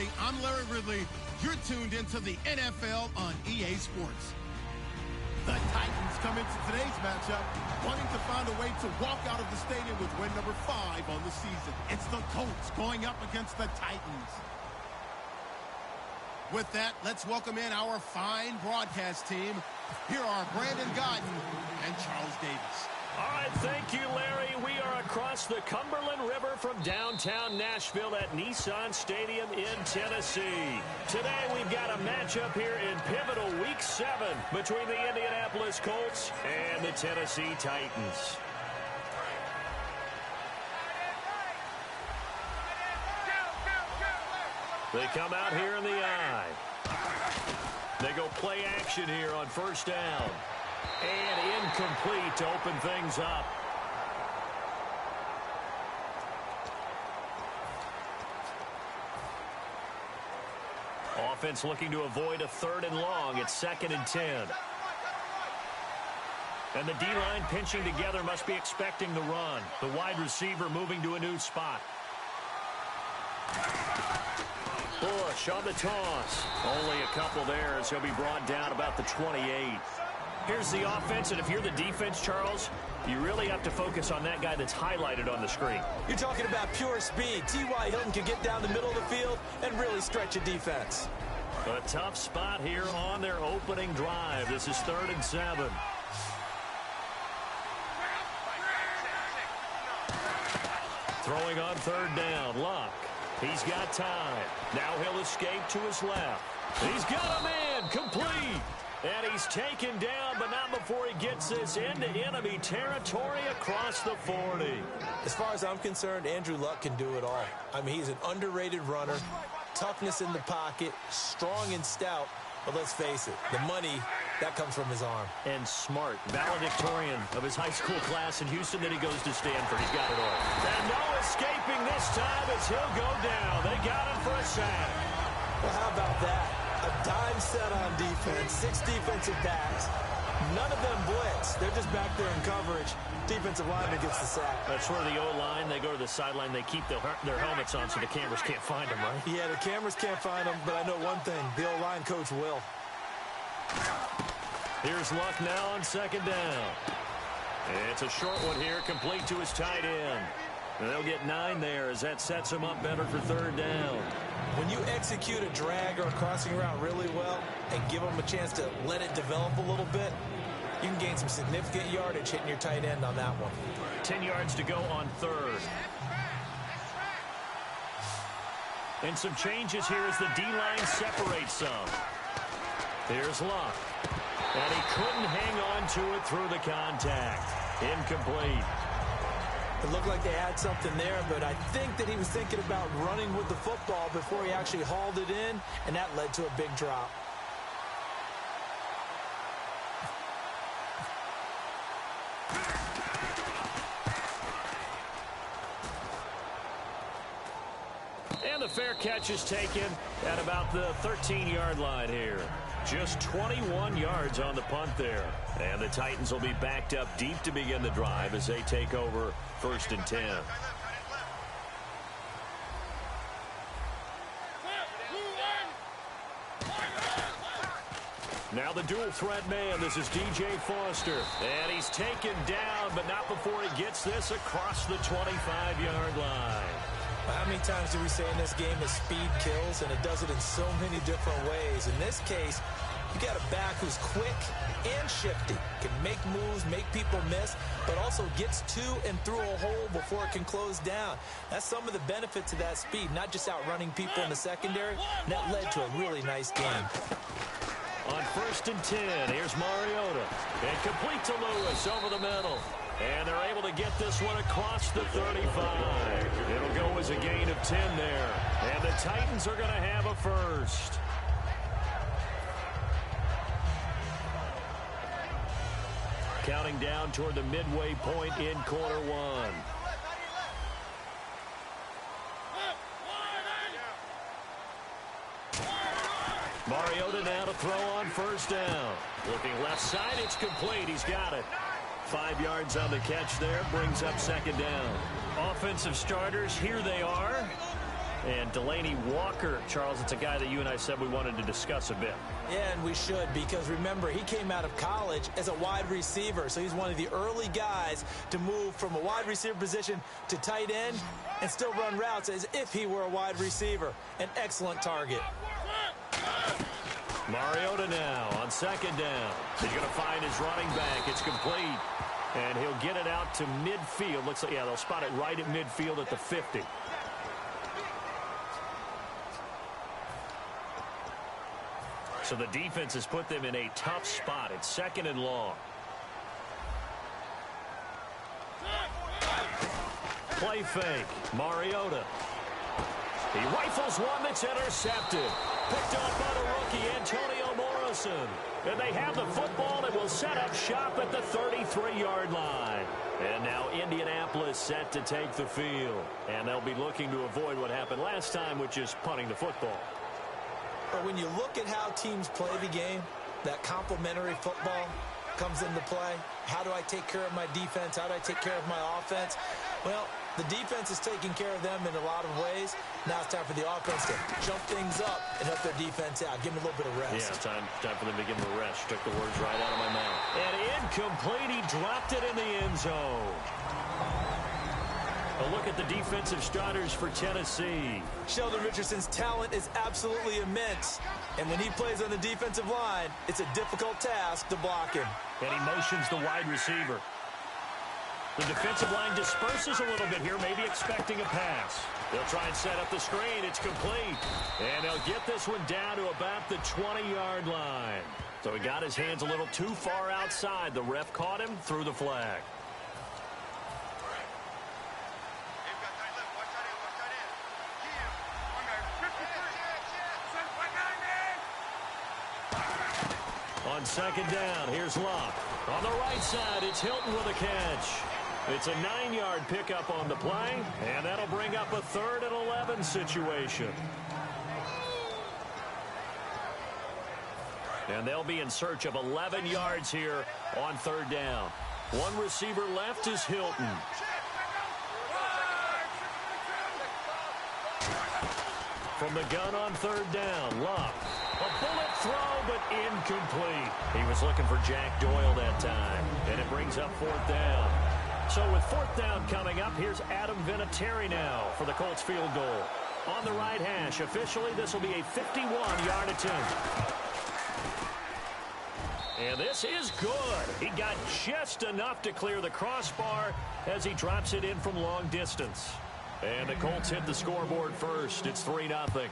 everybody. I'm Larry Ridley. You're tuned into the NFL on EA Sports. The Titans come into today's matchup wanting to find a way to walk out of the stadium with win number 5 on the season. It's the Colts going up against the Titans. With that, let's welcome in our fine broadcast team. Here are Brandon Godden and Charles Davis. All right, thank you, Larry. We are across the Cumberland River from downtown Nashville at Nissan Stadium in Tennessee. Today, we've got a matchup here in pivotal Week 7 between the Indianapolis Colts and the Tennessee Titans. They come out here in the eye. They go play action here on first down. And incomplete to open things up. Offense looking to avoid a 3rd and long. It's 2nd and 10. And the D-line pinching together, must be expecting the run. The wide receiver moving to a new spot. Bush on the toss. Only a couple there as he'll be brought down about the 28. Here's the offense, and if you're the defense, Charles, you really have to focus on that guy that's highlighted on the screen. You're talking about pure speed. T.Y. Hilton can get down the middle of the field and really stretch a defense. A tough spot here on their opening drive. This is 3rd and 7. Throwing on 3rd down, Luck. He's got time. Now he'll escape to his left. He's got a man, complete. And he's taken down, but not before he gets this into enemy territory across the 40. As far as I'm concerned, Andrew Luck can do it all. I mean, he's an underrated runner, toughness in the pocket, strong and stout. But let's face it, the money, that comes from his arm. And smart, valedictorian of his high school class in Houston, then he goes to Stanford. He's got it all. And no escaping this time as he'll go down. They got him for a sack. Well, how about that? A dime set on defense, 6 defensive backs. None of them blitz. They're just back there in coverage. Defensive lineman gets the sack. That's where the O-line, they go to the sideline, they keep their helmets on so the cameras can't find them, right? Yeah, the cameras can't find them, but I know one thing. The O-line coach will. Here's Luck now on 2nd down. It's a short one here, complete to his tight end. And they'll get 9 there as that sets him up better for 3rd down. When you execute a drag or a crossing route really well and give them a chance to let it develop a little bit, you can gain some significant yardage hitting your tight end on that one. 10 yards to go on 3rd. And some changes here as the D-line separates some. Here's Luck. And he couldn't hang on to it through the contact. Incomplete. It looked like they had something there, but I think that he was thinking about running with the football before he actually hauled it in, and that led to a big drop. And the fair catch is taken at about the 13-yard line here. Just 21 yards on the punt there. And the Titans will be backed up deep to begin the drive as they take over 1st and 10. Now the dual threat man, this is DJ Foster. And he's taken down, but not before he gets this across the 25-yard line. How many times do we say in this game that speed kills, and it does it in so many different ways? In this case, you got a back who's quick and shifty, can make moves, make people miss, but also gets to and through a hole before it can close down. That's some of the benefits of that speed, not just outrunning people in the secondary, and that led to a really nice game. On 1st and 10, here's Mariota. And complete to Lewis over the middle. And they're able to get this one across the 35. It'll go as a gain of 10 there. And the Titans are going to have a first. Counting down toward the midway point in quarter 1. Mariota now to throw on 1st down. Looking left side, it's complete. He's got it. 5 yards on the catch there, brings up 2nd down. Offensive starters, here they are. And Delaney Walker, Charles, it's a guy that you and I said we wanted to discuss a bit. Yeah, and we should, because remember, he came out of college as a wide receiver, so he's one of the early guys to move from a wide receiver position to tight end and still run routes as if he were a wide receiver. An excellent target. Mariota now on second down. He's going to find his running back. It's complete. And he'll get it out to midfield. Looks like, yeah, they'll spot it right at midfield at the 50. So the defense has put them in a tough spot. It's second and long. Play fake. Mariota. He rifles one that's intercepted. Picked up by the rookie, Antonio Morrison. And they have the football and will set up shop at the 33-yard line. And now Indianapolis set to take the field. And they'll be looking to avoid what happened last time, which is punting the football. But when you look at how teams play the game, that complementary football comes into play. How do I take care of my defense? How do I take care of my offense? Well, the defense is taking care of them in a lot of ways. Now it's time for the offense to jump things up and help their defense out. Give them a little bit of rest. Yeah, time for them to give them a rest. Took the words right out of my mouth. And incomplete. He dropped it in the end zone. A look at the defensive starters for Tennessee. Sheldon Richardson's talent is absolutely immense. And when he plays on the defensive line, it's a difficult task to block him. And he motions the wide receiver. The defensive line disperses a little bit here, maybe expecting a pass. They'll try and set up the screen. It's complete. And they'll get this one down to about the 20-yard line. So he got his hands a little too far outside. The ref caught him, threw the flag. On second down, here's Locke. On the right side, it's Hilton with a catch. It's a 9-yard pickup on the play, and that'll bring up a 3rd and 11 situation. And they'll be in search of 11 yards here on 3rd down. One receiver left is Hilton. From the gun on 3rd down, Locke. A bullet throw, but incomplete. He was looking for Jack Doyle that time, and it brings up 4th down. So with 4th down coming up, here's Adam Vinatieri now for the Colts field goal. On the right hash, officially this will be a 51-yard attempt. And this is good. He got just enough to clear the crossbar as he drops it in from long distance. And the Colts hit the scoreboard first. It's 3-0.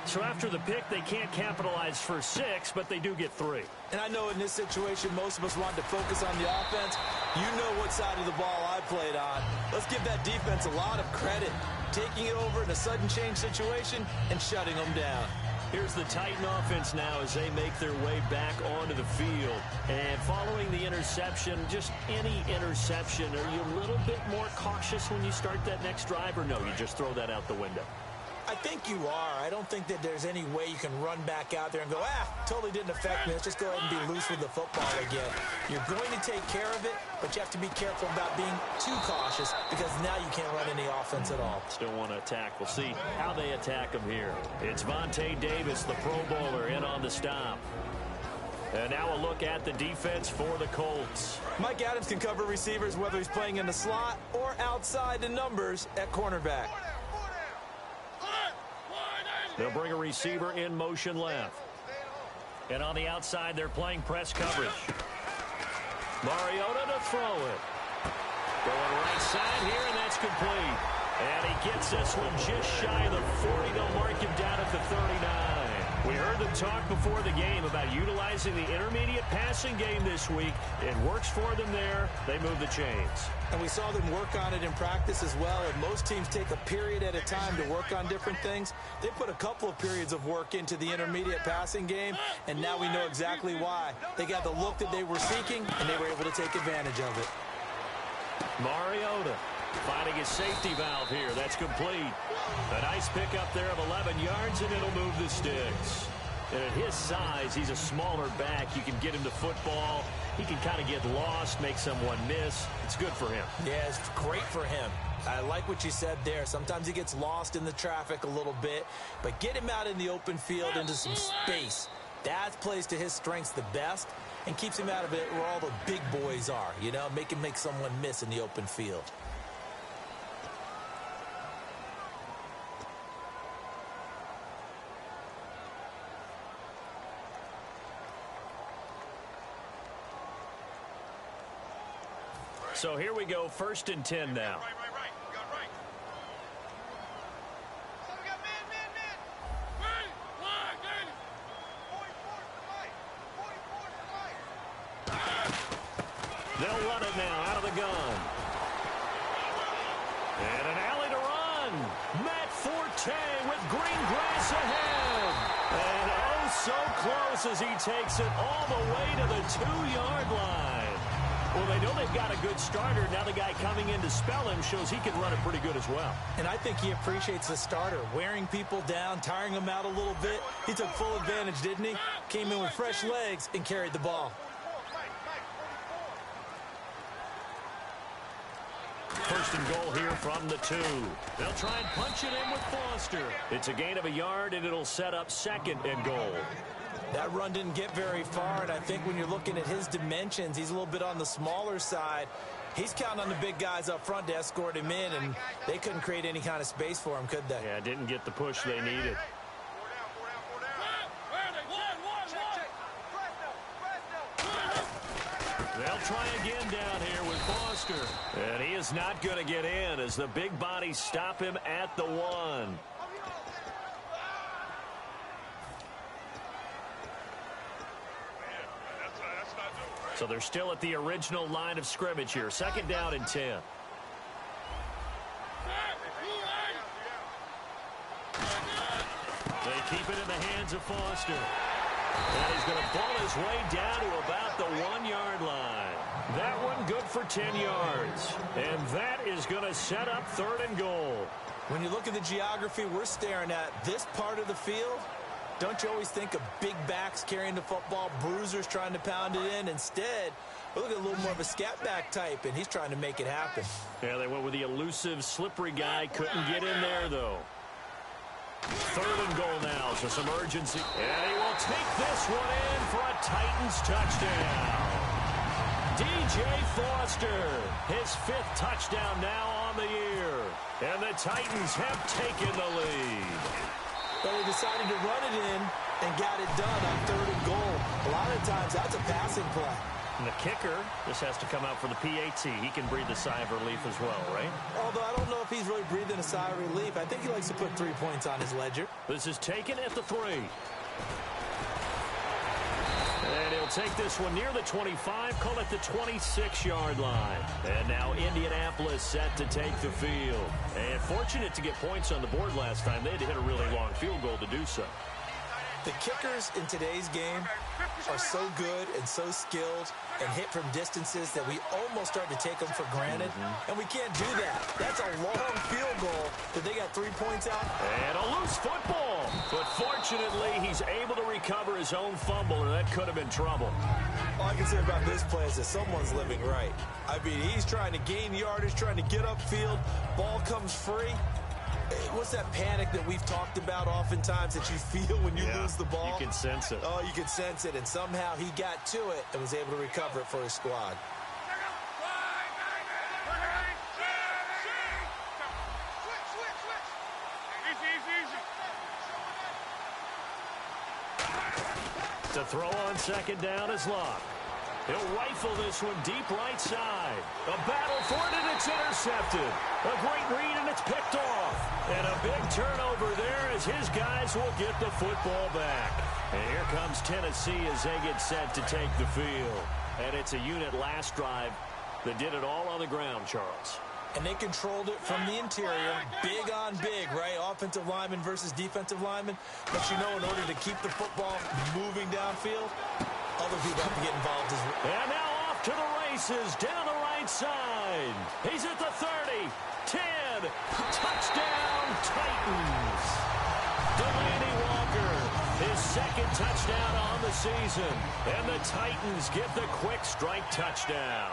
So after the pick, they can't capitalize for 6, but they do get 3. And I know in this situation, most of us want to focus on the offense. You know what side of the ball I played on. Let's give that defense a lot of credit. Taking it over in a sudden change situation and shutting them down. Here's the Titan offense now as they make their way back onto the field. And following the interception, just any interception, are you a little bit more cautious when you start that next drive, or no, you just throw that out the window? I think you are. I don't think that there's any way you can run back out there and go, totally didn't affect me. Let's just go ahead and be loose with the football again. You're going to take care of it, but you have to be careful about being too cautious because now you can't run any offense at all. Still want to attack. We'll see how they attack him here. It's Vontae Davis, the Pro Bowler, in on the stop. And now a look at the defense for the Colts. Mike Adams can cover receivers whether he's playing in the slot or outside the numbers at cornerback. They'll bring a receiver in motion left. And on the outside, they're playing press coverage. Mariota to throw it. Going right side here, and that's complete. And he gets this one just shy of the 40. They'll mark him down at the 39. We heard them talk before the game about utilizing the intermediate passing game this week. It works for them there. They move the chains. And we saw them work on it in practice as well. And most teams take a period at a time to work on different things. They put a couple of periods of work into the intermediate passing game, and now we know exactly why. They got the look that they were seeking, and they were able to take advantage of it. Mariota finding his safety valve here. That's complete. A nice pickup there of 11 yards, and it'll move the sticks. And at his size, he's a smaller back. You can get him the football. He can kind of get lost, make someone miss. It's good for him. Yeah, it's great for him. I like what you said there. Sometimes he gets lost in the traffic a little bit, but get him out in the open field into some space. That plays to his strengths the best and keeps him out of it where all the big boys are, you know, make someone miss in the open field. So here we go, 1st and 10 now. They'll run it now out of the gun. And an alley to run. Matt Forte with green grass ahead. And oh, so close as he takes it all the way to the 2-yard line. Well, they know they've got a good starter. Now the guy coming in to spell him shows he can run it pretty good as well. And I think he appreciates the starter, wearing people down, tiring them out a little bit. He took full advantage, didn't he? Came in with fresh legs and carried the ball. 1st and goal here from the 2. They'll try and punch it in with Foster. It's a gain of a yard, and it'll set up 2nd and goal. That run didn't get very far, and I think when you're looking at his dimensions, he's a little bit on the smaller side. He's counting on the big guys up front to escort him in, and they couldn't create any kind of space for him, could they? Yeah, didn't get the push they needed. They'll try again down here with Foster. And he is not going to get in as the big bodies stop him at the 1. So they're still at the original line of scrimmage here. 2nd down and 10. They keep it in the hands of Foster. And he's going to ball his way down to about the 1-yard line. That one good for 10 yards. And that is going to set up 3rd and goal. When you look at the geography we're staring at, this part of the field, don't you always think of big backs carrying the football, bruisers trying to pound it in? Instead, we look at a little more of a scat back type, and he's trying to make it happen. Yeah, they went with the elusive, slippery guy. Couldn't get in there, though. 3rd and goal now, so some urgency. And he will take this one in for a Titans touchdown. DJ Foster, his 5th touchdown now on the year. And the Titans have taken the lead. But they decided to run it in and got it done on 3rd and goal. A lot of times, that's a passing play. And the kicker just has to come out for the PAT. He can breathe a sigh of relief as well, right? Although I don't know if he's really breathing a sigh of relief. I think he likes to put 3 points on his ledger. This is taken at the 3. And he'll take this one near the 25, call it the 26-yard line. And now Indianapolis set to take the field. And fortunate to get points on the board last time. They had to hit a really long field goal to do so. The kickers in today's game are so good and so skilled and hit from distances that we almost start to take them for granted. And we can't do that. That's a long field goal that they got 3 points out. And a loose football. But fortunately, he's able to recover his own fumble, or that could have been trouble. All I can say about this play is that someone's living right. I mean, he's trying to gain yardage, trying to get upfield. Ball comes free. What's that panic that we've talked about oftentimes that you feel when you lose the ball? You can sense it. Oh, you can sense it. And somehow he got to it and was able to recover it for his squad. To throw on 2nd down is Locke. He'll rifle this one deep right side. A battle for it, and it's intercepted. A great read, and it's picked off. And a big turnover there as his guys will get the football back. And here comes Tennessee as they get set to take the field. And it's a unit last drive that did it all on the ground, Charles. And they controlled it from the interior, big on big, right? Offensive lineman versus defensive lineman. But you know, in order to keep the football moving downfield, other people have to get involved as well. And now off to the races, down the right side. He's at the 30, 10, touchdown Titans. Delaney Walker, his 2nd touchdown on the season. And the Titans get the quick strike touchdown.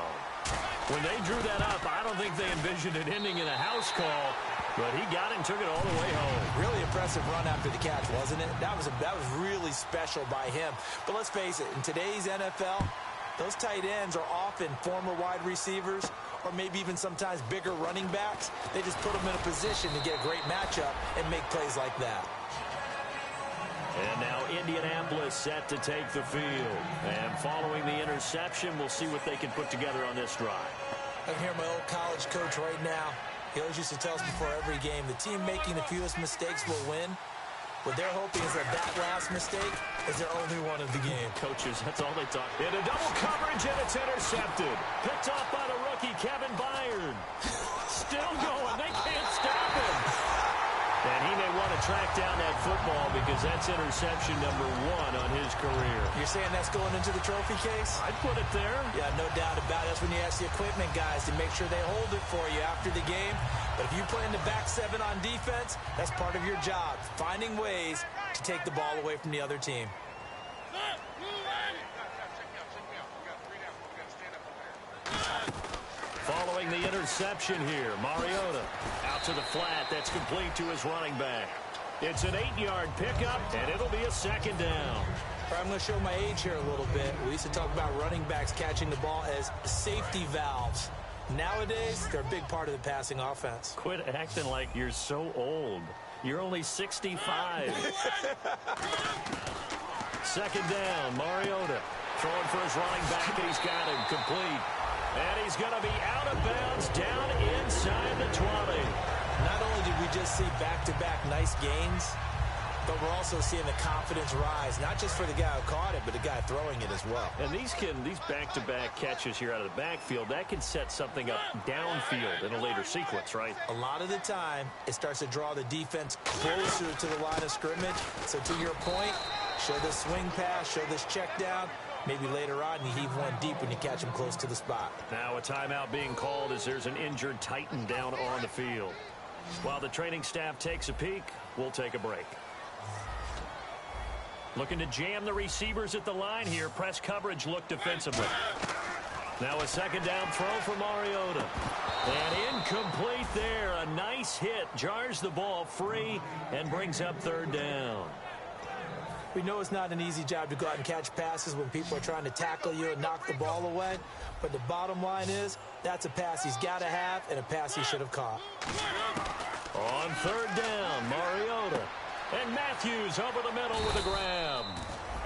When they drew that up, I don't think they envisioned it ending in a house call, but he got it and took it all the way home. Really impressive run after the catch, wasn't it? That was really special by him. But let's face it, in today's NFL, those tight ends are often former wide receivers or maybe even sometimes bigger running backs. They just put them in a position to get a great matchup and make plays like that. And now Indianapolis set to take the field. And following the interception, we'll see what they can put together on this drive. I can hear my old college coach right now. He always used to tell us before every game, the team making the fewest mistakes will win. What they're hoping is that last mistake is their only one of the game. Coaches, that's all they talk. Into double coverage, and it's intercepted. Picked off by the rookie, Kevin Byard. Still going. They can't stop him. And he may want to track down that football because that's interception number 1 on his career. You're saying that's going into the trophy case? I'd put it there. Yeah, no doubt about it. That's when you ask the equipment guys to make sure they hold it for you after the game. But if you play in the back 7 on defense, that's part of your job, finding ways to take the ball away from the other team. Following the interception here, Mariota out to the flat. That's complete to his running back. It's an 8-yard pickup, and it'll be a second down. I'm going to show my age here a little bit. We used to talk about running backs catching the ball as safety valves. Nowadays, they're a big part of the passing offense. Quit acting like you're so old. You're only 65. Second down, Mariota throwing for his running back, and he's got him complete. And he's going to be out of bounds down inside the 20. Not only did we just see back-to-back nice gains, but we're also seeing the confidence rise, not just for the guy who caught it, but the guy throwing it as well. And these back-to-back catches here out of the backfield, that can set something up downfield in a later sequence, right? A lot of the time, it starts to draw the defense closer to the line of scrimmage. So to your point, show this swing pass, show this check down. Maybe later on, you heave one deep when you catch him close to the spot. Now a timeout being called as there's an injured Titan down on the field. While the training staff takes a peek, we'll take a break. Looking to jam the receivers at the line here. Press coverage look defensively. Now a second down throw for Mariota. And incomplete there. A nice hit. Jars the ball free and brings up third down. We know it's not an easy job to go out and catch passes when people are trying to tackle you and knock the ball away. But the bottom line is, that's a pass he's got to have and a pass he should have caught. On third down, Mariota. And Matthews over the middle with a grab.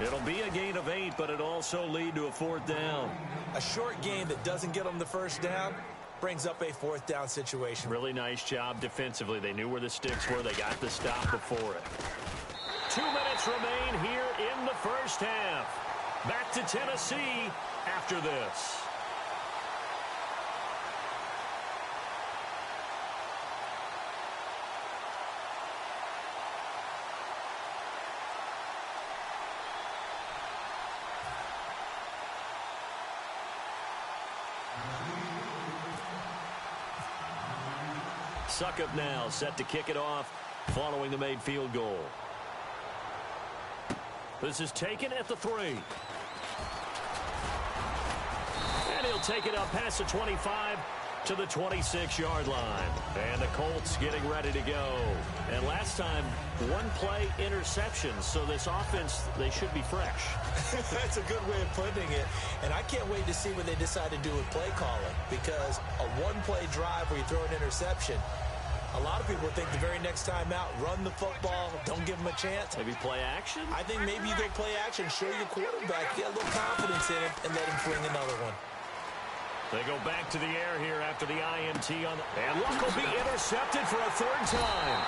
It'll be a gain of 8, but it'll also lead to a fourth down. A short gain that doesn't get them the first down brings up a fourth down situation. Really nice job defensively. They knew where the sticks were. They got the stop before it. 2 minutes remain here in the first half. Back to Tennessee after this. Suckup now set to kick it off following the made field goal. This is taken at the 3. And he'll take it up past the 25 to the 26-yard line. And the Colts getting ready to go. And last time, 1-play interception. So this offense, they should be fresh. That's a good way of putting it. And I can't wait to see what they decide to do with play calling. Because a 1-play drive where you throw an interception, a lot of people think the very next time out, run the football, don't give them a chance. Maybe play action? I think maybe you go play action, show your quarterback, get a little confidence in it, and let him fling another one. They go back to the air here after the INT on the... And Luck will be intercepted for a third time.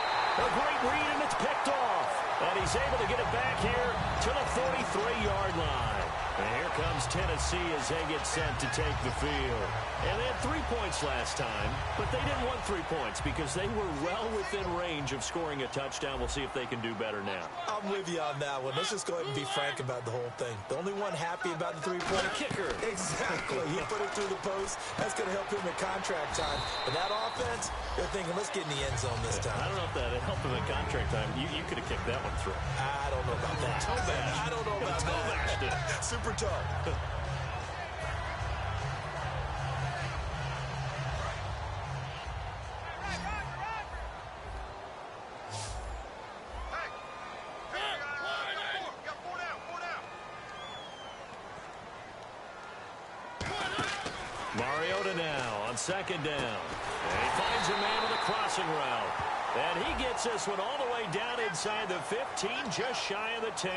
A great read, and it's picked off. And he's able to get it back here to the 43-yard line. And here comes Tennessee as they get set to take the field. And they had 3 points last time, but they didn't want 3 points because they were well within range of scoring a touchdown. We'll see if they can do better now. I'm with you on that one. Let's just go ahead and be frank about the whole thing. The only one happy about the 3-point kicker. Exactly. He put it through the post. That's going to help him at contract time. But that offense, they're thinking, let's get in the end zone this time. I don't know if that helped him at contract time. You could have kicked that one through. I don't know about that. I don't know about that. Super toe. Mariota now on second down. And he finds a man with a crossing route. And he gets this one all the way down inside the 15, just shy of the 10.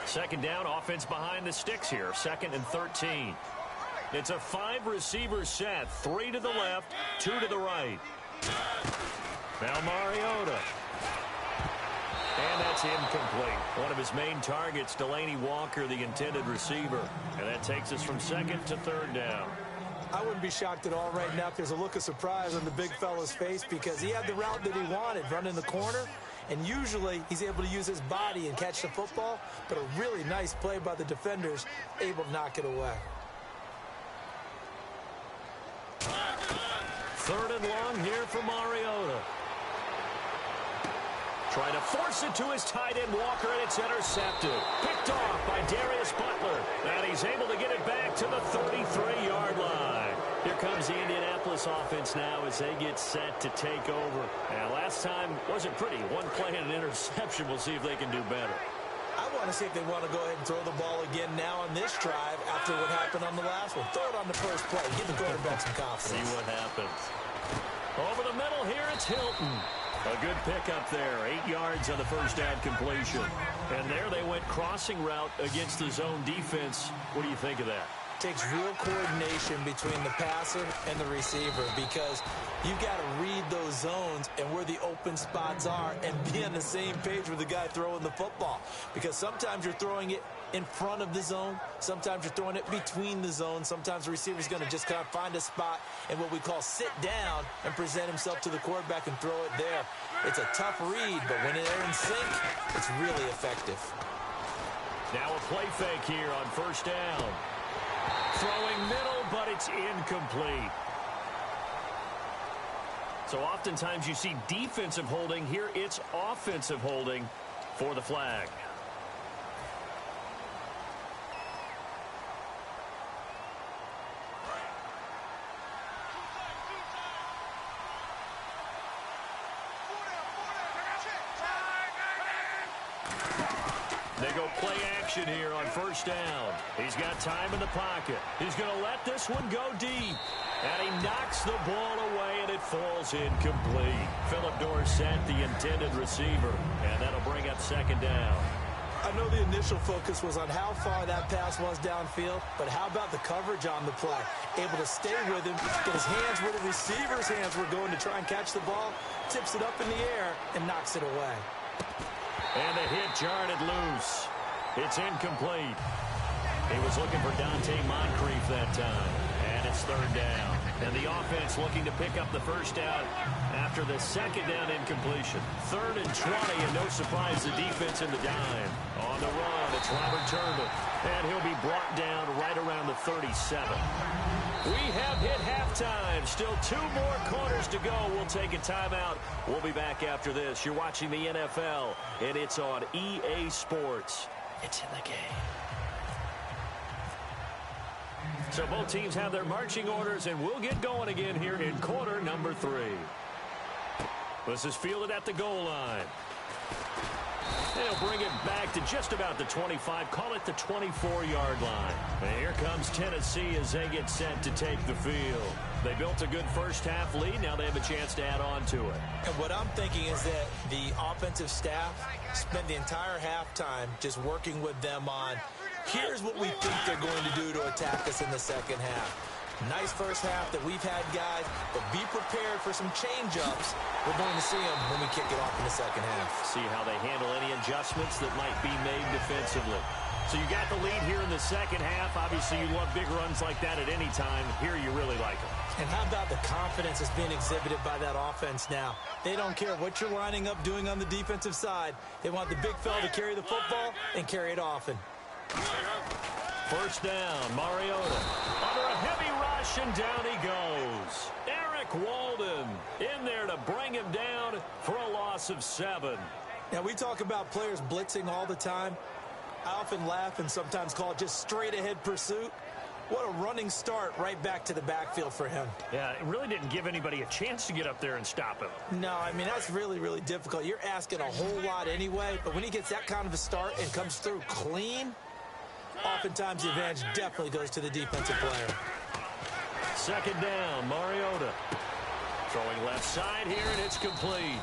Second down, offense behind the sticks here. 2nd and 13. It's a 5-receiver set. 3 to the left, 2 to the right. Now Mariota. And that's incomplete. One of his main targets, Delaney Walker, the intended receiver. And that takes us from 2nd to 3rd down. I wouldn't be shocked at all right now if there's a look of surprise on the big fella's face because he had the route that he wanted, running the corner. And usually he's able to use his body and catch the football. But a really nice play by the defenders, able to knock it away. 3rd and long here for Mariota. Trying to force it to his tight end, Walker, and it's intercepted. Picked off by Darius Butler. And he's able to get it back to the 33-yard line. Here comes the Indianapolis offense now as they get set to take over. And last time wasn't pretty. One play and an interception. We'll see if they can do better. I want to see if they want to go ahead and throw the ball again now on this drive after what happened on the last one. Throw it on the first play. Give the quarterback some confidence. See what happens. Over the middle here, it's Hilton. A good pickup there. 8 yards on the first down completion. And there they went crossing route against the zone defense. What do you think of that? Takes real coordination between the passer and the receiver because you've got to read those zones and where the open spots are and be on the same page with the guy throwing the football. Because sometimes you're throwing it in front of the zone. Sometimes you're throwing it between the zones. Sometimes the receiver's going to just kind of find a spot and what we call sit down and present himself to the quarterback and throw it there. It's a tough read, but when they're in sync, it's really effective. Now a play fake here on first down. Throwing middle, but it's incomplete. So oftentimes you see defensive holding. Here it's offensive holding for the flag. They go play action here on first down. He's got time in the pocket. He's going to let this one go deep. And he knocks the ball away, and it falls incomplete. Philip Dorsett, the intended receiver. And that'll bring up second down. I know the initial focus was on how far that pass was downfield, but how about the coverage on the play? Able to stay with him, get his hands where the receiver's hands were going to try and catch the ball, tips it up in the air, and knocks it away. And the hit jarred it loose. It's incomplete. He was looking for Dante Moncrief that time. And it's third down. And the offense looking to pick up the first down after the second down incompletion. 3rd and 20, and no surprise, the defense in the dime. On the run, it's Robert Turbin. And he'll be brought down right around the 37. We have hit halftime. Still 2 more quarters to go. We'll take a timeout. We'll be back after this. You're watching the NFL, and it's on EA Sports. It's in the game. So both teams have their marching orders, and we'll get going again here in quarter number 3. This is fielded at the goal line. They'll bring it back to just about the 25, call it the 24-yard line. And here comes Tennessee as they get set to take the field. They built a good first-half lead. Now they have a chance to add on to it. And what I'm thinking is that the offensive staff spent the entire halftime just working with them on, here's what we think they're going to do to attack us in the second half. Nice first half that we've had, guys, but be prepared for some change-ups. We're going to see them when we kick it off in the second half. See how they handle any adjustments that might be made defensively. So you got the lead here in the second half. Obviously, you love big runs like that at any time. Here you really like them. And how about the confidence that's being exhibited by that offense now? They don't care what you're lining up doing on the defensive side. They want the big fella to carry the football and carry it often. First down, Mariota. Under a heavy rush, and down he goes. Eric Walden in there to bring him down for a loss of 7. Now, we talk about players blitzing all the time. I often laugh and sometimes call it just straight-ahead pursuit. What a running start right back to the backfield for him. Yeah, it really didn't give anybody a chance to get up there and stop him. No, I mean, that's really, really difficult. You're asking a whole lot anyway, but when he gets that kind of a start and comes through clean, oftentimes the advantage definitely goes to the defensive player. Second down, Mariota. Throwing left side here, and it's complete.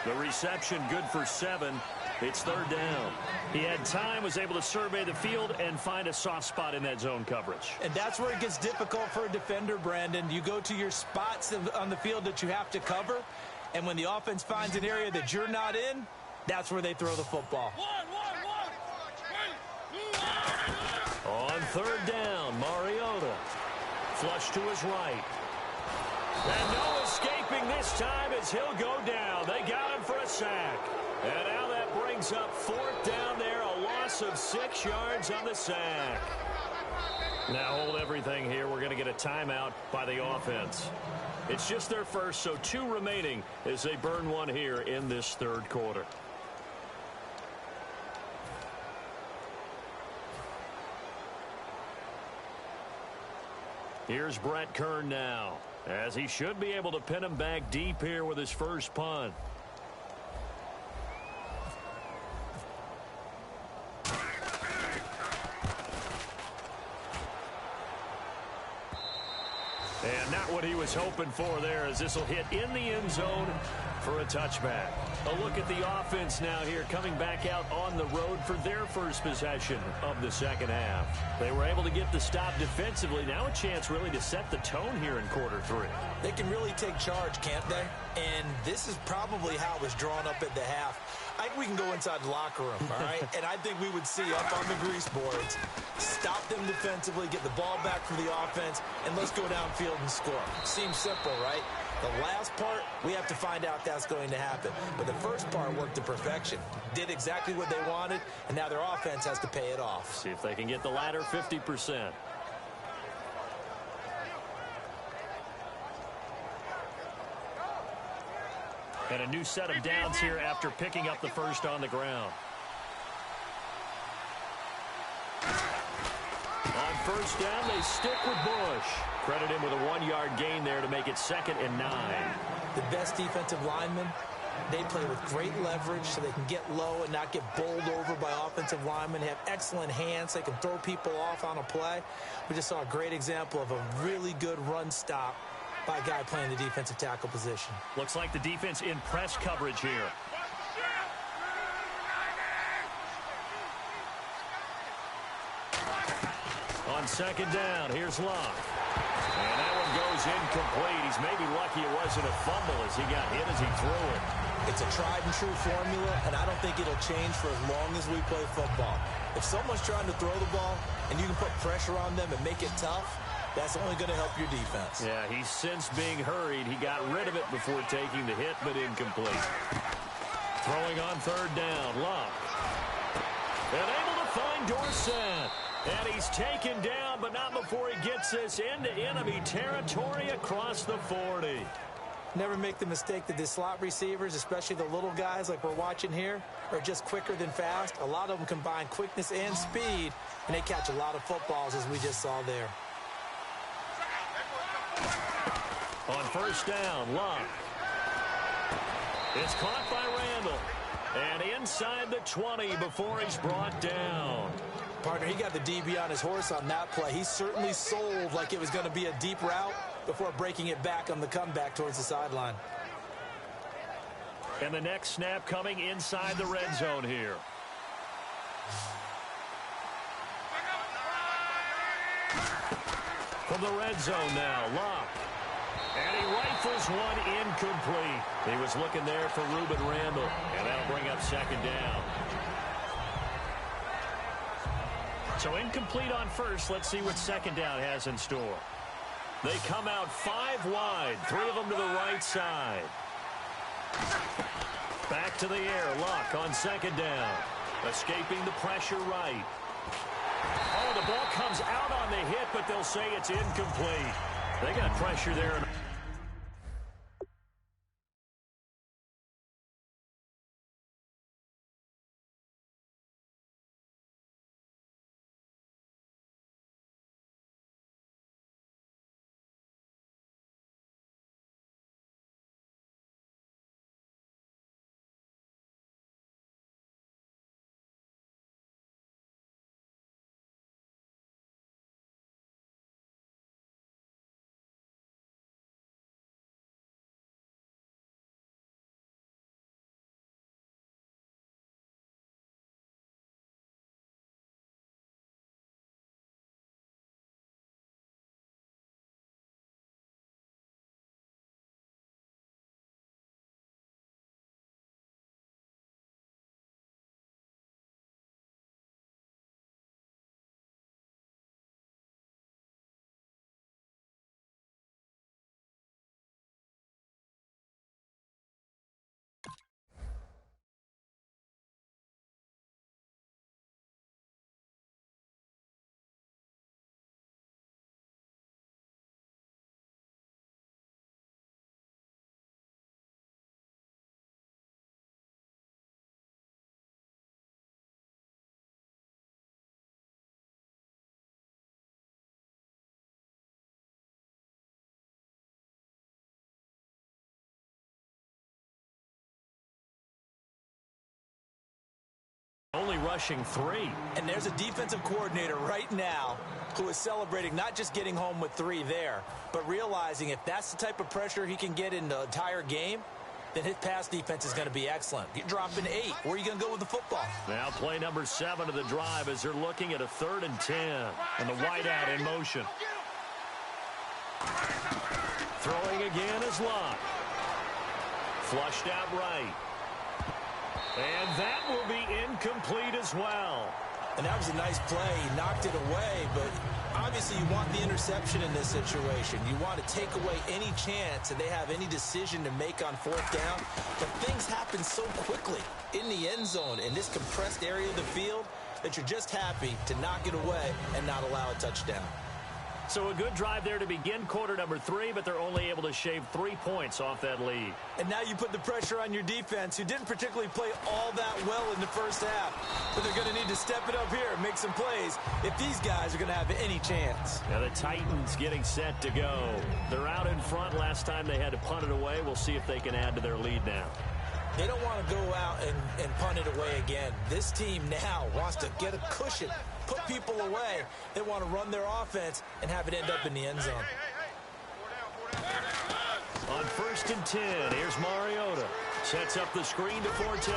The reception good for 7. It's third down. He had time, was able to survey the field and find a soft spot in that zone coverage. And that's where it gets difficult for a defender, Brandon. You go to your spots on the field that you have to cover, and when the offense finds an area that you're not in, that's where they throw the football. On third down, Mariota. Flush to his right. And no escaping this time as he'll go down. They got him for a sack. And now that brings up fourth down there, a loss of 6 yards on the sack. Now hold everything here. We're going to get a timeout by the offense. It's just their first, so 2 remaining as they burn one here in this third quarter. Here's Brett Kern now, as he should be able to pin him back deep here with his first punt. And not what he was hoping for there, as this will hit in the end zone for a touchback. A look at the offense now here, coming back out on the road for their first possession of the second half. They were able to get the stop defensively. Now a chance really to set the tone here in quarter 3. They can really take charge, can't they? And this is probably how it was drawn up at the half. I think we can go inside the locker room, all right? And I think we would see up on the grease boards, stop them defensively, get the ball back for the offense, and let's go downfield and score. Seems simple, right? The last part, we have to find out that's going to happen. But the first part worked to perfection. Did exactly what they wanted, and now their offense has to pay it off. See if they can get the latter 50%. And a new set of downs here after picking up the first on the ground. On first down, they stick with Bush. Credit him with a 1-yard gain there to make it 2nd and 9. The best defensive linemen, they play with great leverage so they can get low and not get bowled over by offensive linemen. They have excellent hands. They can throw people off on a play. We just saw a great example of a really good run stop by a guy playing the defensive tackle position. Looks like the defense in press coverage here. On second down, here's Locke. And that one goes incomplete. He's maybe lucky it wasn't a fumble as he got hit as he threw it. It's a tried and true formula, and I don't think it'll change for as long as we play football. If someone's trying to throw the ball and you can put pressure on them and make it tough, that's only going to help your defense. Yeah, he's since being hurried. He got rid of it before taking the hit, but incomplete. Throwing on third down, Locke. And able to find Dorsett. And he's taken down, but not before he gets this into enemy territory across the 40. Never make the mistake that the slot receivers, especially the little guys like we're watching here, are just quicker than fast. A lot of them combine quickness and speed, and they catch a lot of footballs, as we just saw there. On first down, Locke. It's caught by Randall. And inside the 20 before he's brought down. Partner, he got the DB on his horse on that play. He certainly sold like it was going to be a deep route before breaking it back on the comeback towards the sideline. And the next snap coming inside the red zone here. From the red zone now, Locke. And he rifles one incomplete. He was looking there for Ruben Randall, and that'll bring up second down. So incomplete on first. Let's see what second down has in store. They come out 5 wide, 3 of them to the right side. Back to the air, Locke on second down. Escaping the pressure right. Oh, the ball comes out on the hit, but they'll say it's incomplete. They got pressure there. only rushing 3. And there's a defensive coordinator right now who is celebrating not just getting home with 3 there, but realizing if that's the type of pressure he can get in the entire game, then his pass defense is going to be excellent. You're dropping 8. Where are you going to go with the football? Now play number 7 of the drive as they're looking at a 3rd and 10. And the wideout in motion. Throwing again is Locke. Flushed out right. And that will be incomplete as well. And that was a nice play. He knocked it away, but obviously you want the interception in this situation. You want to take away any chance that they have any decision to make on 4th down. But things happen so quickly in the end zone in this compressed area of the field that you're just happy to knock it away and not allow a touchdown. So a good drive there to begin quarter number 3, but they're only able to shave 3 points off that lead. And now you put the pressure on your defense, who didn't particularly play all that well in the first half. But they're going to need to step it up here and make some plays if these guys are going to have any chance. Now the Titans getting set to go. They're out in front. Last time they had to punt it away. We'll see if they can add to their lead now. They don't want to go out and punt it away again. This team now wants to get a cushion, put people away. They want to run their offense and have it end up in the end zone. On 1st and 10, here's Mariota. Sets up the screen to Forte.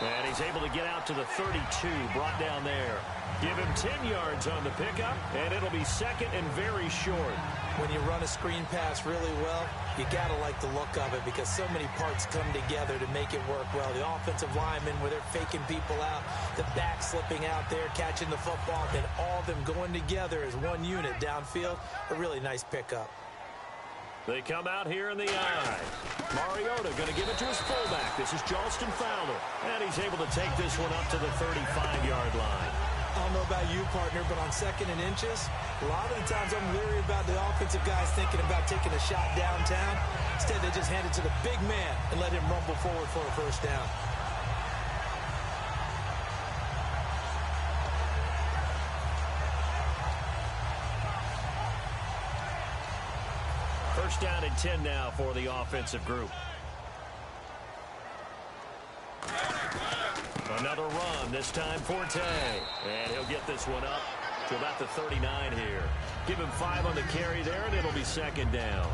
And he's able to get out to the 32, brought down there. Give him 10 yards on the pickup, and it'll be 2nd and very short. When you run a screen pass really well, you got to like the look of it because so many parts come together to make it work well. The offensive linemen, where they're faking people out, the back slipping out there, catching the football, then all of them going together as one unit downfield. A really nice pickup. They come out here in the eye. Mariota going to give it to his fullback. This is Jalston Fowler. And he's able to take this one up to the 35-yard line. I don't know about you, partner, but on 2nd and inches, a lot of the times I'm leery about the offensive guys thinking about taking a shot downtown. Instead, they just hand it to the big man and let him rumble forward for a 1st down. First down and 10 now for the offensive group. Another run, this time Forte. And he'll get this one up to about the 39 here. Give him 5 on the carry there, and it'll be 2nd down.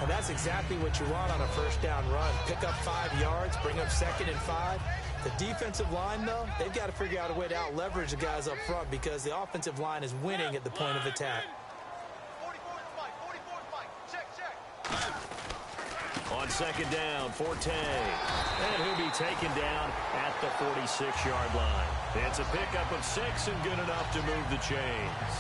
And that's exactly what you want on a 1st down run. Pick up 5 yards, bring up 2nd and 5. The defensive line, though, they've got to figure out a way to out-leverage the guys up front because the offensive line is winning at the point of attack. On 2nd down, Forte. And he'll be taken down at the 46-yard line. It's a pickup of 6 and good enough to move the chains.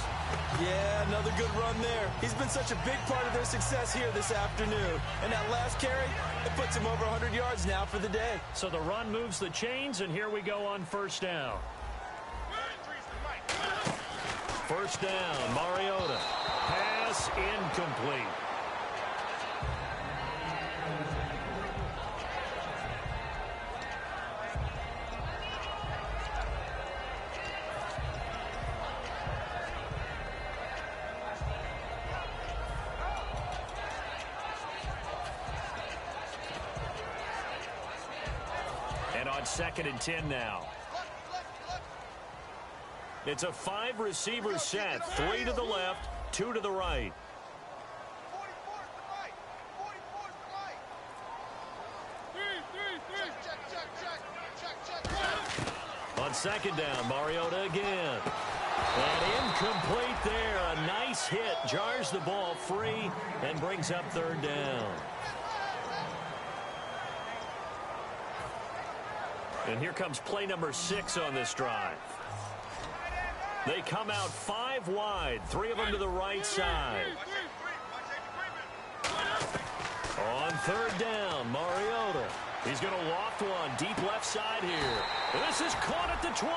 Yeah, another good run there. He's been such a big part of their success here this afternoon. And that last carry, it puts him over 100 yards now for the day. So the run moves the chains, and here we go on 1st down. 1st down, Mariota. Pass incomplete. And on 2nd and 10 now. It's a 5-receiver set. 3 to the left, 2 to the right. On 2nd down, Mariota again. And incomplete there. A nice hit. Jars the ball free and brings up 3rd down. And here comes play number 6 on this drive. They come out 5 wide, 3 of them to the right side. On 3rd down, Mariota. He's going to loft one deep left side here. This is caught at the 20.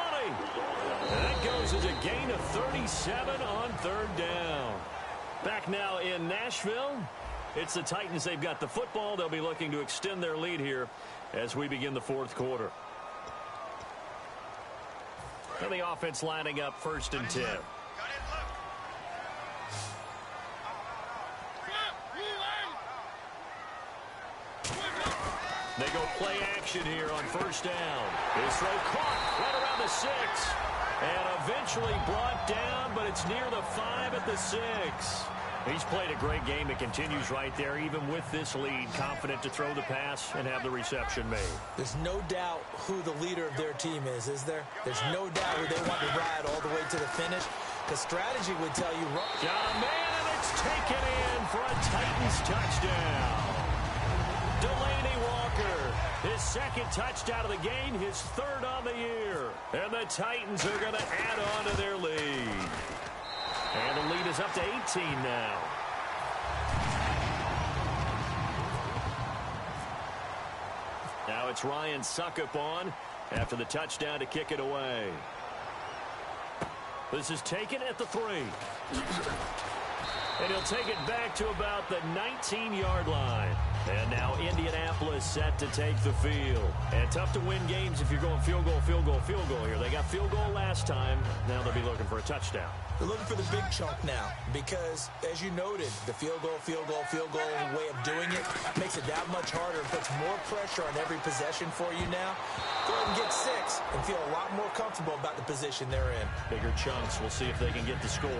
And that goes as a gain of 37 on 3rd down. Back now in Nashville. It's the Titans. They've got the football. They'll be looking to extend their lead here as we begin the 4th quarter. And the offense lining up 1st and 10. They go play action here on 1st down. His throw caught right around the 6. eventually brought down, but it's near the 5 at the 6. He's played a great game. It continues right there, even with this lead, confident to throw the pass and have the reception made. There's no doubt who the leader of their team is there? There's no doubt who they want to ride all the way to the finish. The strategy would tell you... Got a man, and it's taken in for a Titans touchdown. Delaney Walker, his second touchdown of the game, his third on the year. And the Titans are going to add on to their lead. And the lead is up to 18 now. Now it's Ryan Suckup on after the touchdown to kick it away. This is taken at the 3. And he'll take it back to about the 19-yard line. And now Indianapolis set to take the field. And tough to win games if you're going field goal, field goal, field goal here. They got field goal last time. Now they'll be looking for a touchdown. They're looking for the big chunk now because, as you noted, the field goal way of doing it makes it that much harder and puts more pressure on every possession for you now. Go ahead and get 6 and feel a lot more comfortable about the position they're in. Bigger chunks. We'll see if they can get the score.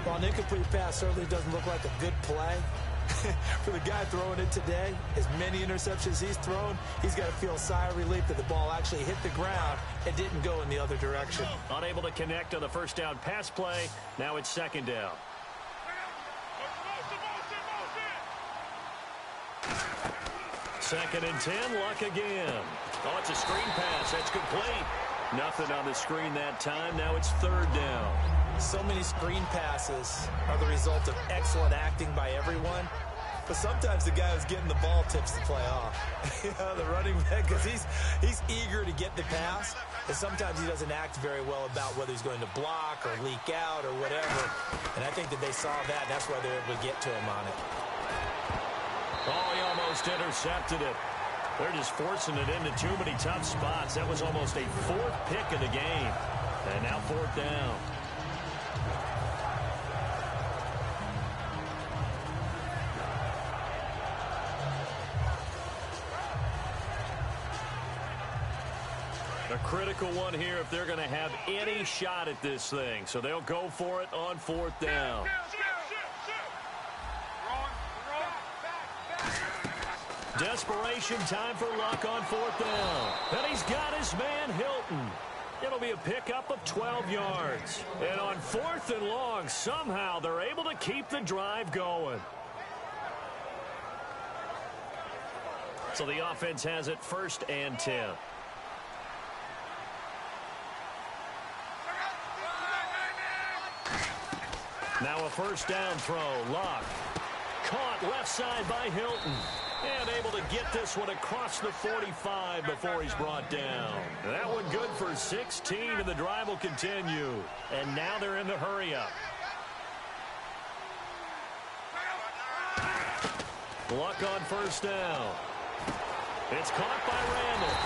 While an incomplete pass certainly doesn't look like a good play, for the guy throwing it today, as many interceptions he's thrown, he's got to feel a sigh of relief that the ball actually hit the ground and didn't go in the other direction. Unable to connect on the first down pass play. Now it's second down. Second and 10, Luck again. Oh, it's a screen pass. That's complete. Nothing on the screen that time. Now it's third down. So many screen passes are the result of excellent acting by everyone. But sometimes the guy who's getting the ball tips the play off. The running back, because he's eager to get the pass. And sometimes he doesn't act very well about whether he's going to block or leak out or whatever. And I think that they saw that. That's why they were able to get to him on it. Oh, he almost intercepted it. They're just forcing it into too many tough spots. That was almost a 4th pick of the game. And now 4th down. A critical one here if they're going to have any shot at this thing. So they'll go for it on 4th down. Desperation time for Luck on 4th down. And he's got his man Hilton. It'll be a pickup of 12 yards. And on 4th and long, somehow they're able to keep the drive going. So the offense has it 1st and 10. Now a first down throw. Luck. Caught left side by Hilton. And able to get this one across the 45 before he's brought down. That one good for 16, and the drive will continue. And now they're in the hurry-up. Luck on first down. It's caught by Randall.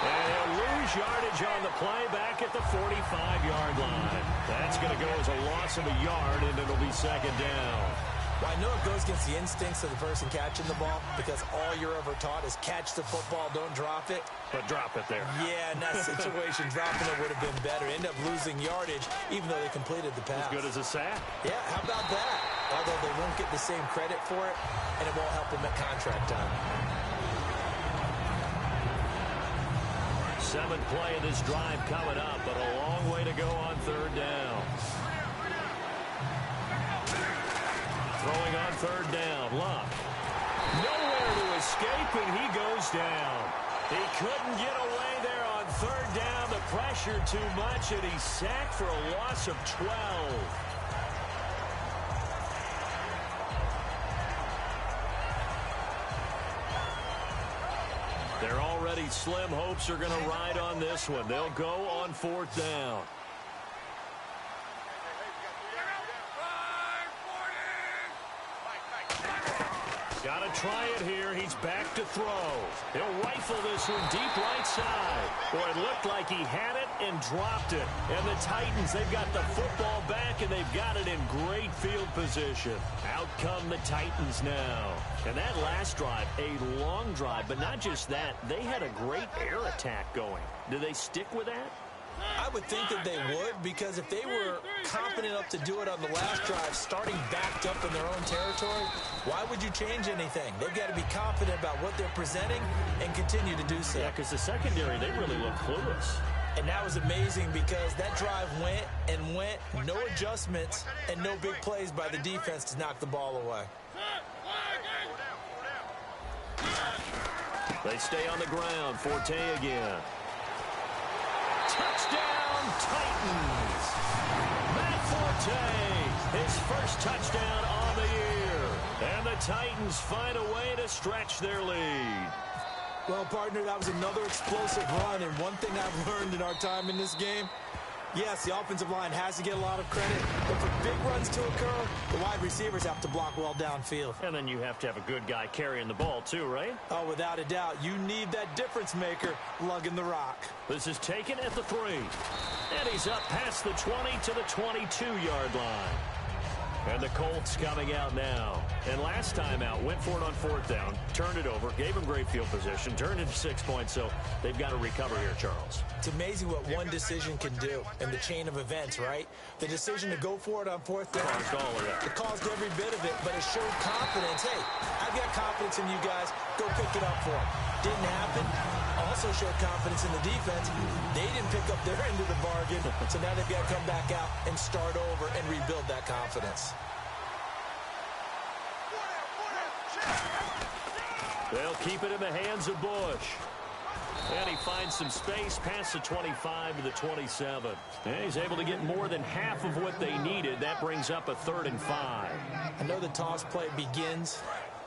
And he'll lose yardage on the play back at the 45-yard line. That's going to go as a loss of a yard, and it'll be second down. Well, I know it goes against the instincts of the person catching the ball because all you're ever taught is catch the football, don't drop it. But drop it there. Yeah, in that situation, dropping it would have been better. End up losing yardage even though they completed the pass. As good as a sack. Yeah, how about that? Although they won't get the same credit for it, and it won't help them at contract time. 7th play of this drive coming up, but a long way to go on 3rd down. Throwing on 3rd down, Luck. Nowhere to escape, and he goes down. He couldn't get away there on 3rd down. The pressure too much, and he's sacked for a loss of 12. Their already slim hopes are going to ride on this one. They'll go on 4th down. Got to try it here. He's back to throw. He'll rifle this one deep right side. Boy, it looked like he had it and dropped it. And the Titans, they've got the football back, and they've got it in great field position. Out come the Titans now. And that last drive, a long drive, but not just that. They had a great air attack going. Do they stick with that? I would think that they would, because if they were confident enough to do it on the last drive, starting backed up in their own territory, why would you change anything? They've got to be confident about what they're presenting and continue to do so. Yeah, because the secondary, they really look clueless. And that was amazing because that drive went and went, no adjustments, and no big plays by the defense to knock the ball away. They stay on the ground. Forte again. Touchdown, Titans. Matt Forte, his first touchdown on the year. And the Titans find a way to stretch their lead. Well, partner, that was another explosive run, and one thing I've learned in our time in this game, yes, the offensive line has to get a lot of credit, but for big runs to occur, the wide receivers have to block well downfield. And then you have to have a good guy carrying the ball too, right? Oh, without a doubt. You need that difference maker lugging the rock. This is taken at the 3. And he's up past the 20 to the 22-yard line. And the Colts coming out now. And last time out, went for it on 4th down, turned it over, gave him great field position, turned it to 6 points, so they've got to recover here, Charles. It's amazing what one decision can do in the chain of events, right? The decision to go for it on 4th down. Caused all of that. It caused every bit of it, but it showed confidence. Hey, I've got confidence in you guys. Go pick it up for them. Didn't happen. Also showed confidence in the defense. They didn't pick up their end of the bargain, so now they've got to come back out and start over and rebuild that confidence. They'll keep it in the hands of Bush. And he finds some space past the 25 to the 27. And he's able to get more than half of what they needed. That brings up a 3rd and 5. I know the toss play begins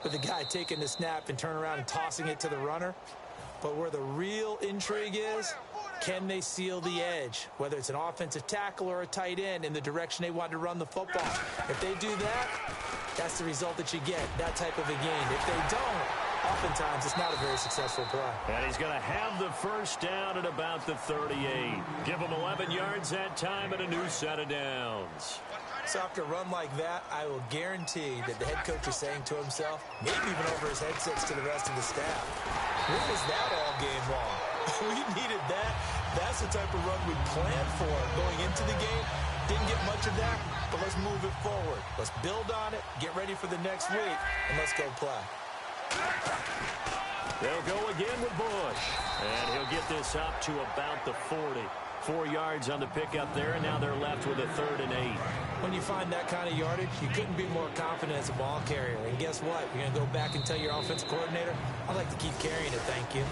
with the guy taking the snap and turning around and tossing it to the runner. But where the real intrigue is, can they seal the edge? Whether it's an offensive tackle or a tight end in the direction they want to run the football. If they do that, that's the result that you get, that type of a game. If they don't, oftentimes it's not a very successful play. And he's going to have the first down at about the 38. Give him 11 yards that time and a new set of downs. So after a run like that, I will guarantee that the head coach is saying to himself, maybe even over his headsets to the rest of the staff, where was that all game long? We needed that. That's the type of run we planned for going into the game. Didn't get much of that, but let's move it forward. Let's build on it, get ready for the next week, and let's go play. They'll go again with Bush. And he'll get this up to about the 40. 4 yards on the pickup there, and now they're left with a 3rd and 8. When you find that kind of yardage, you couldn't be more confident as a ball carrier. And guess what? You're going to go back and tell your offensive coordinator, I'd like to keep carrying it, thank you.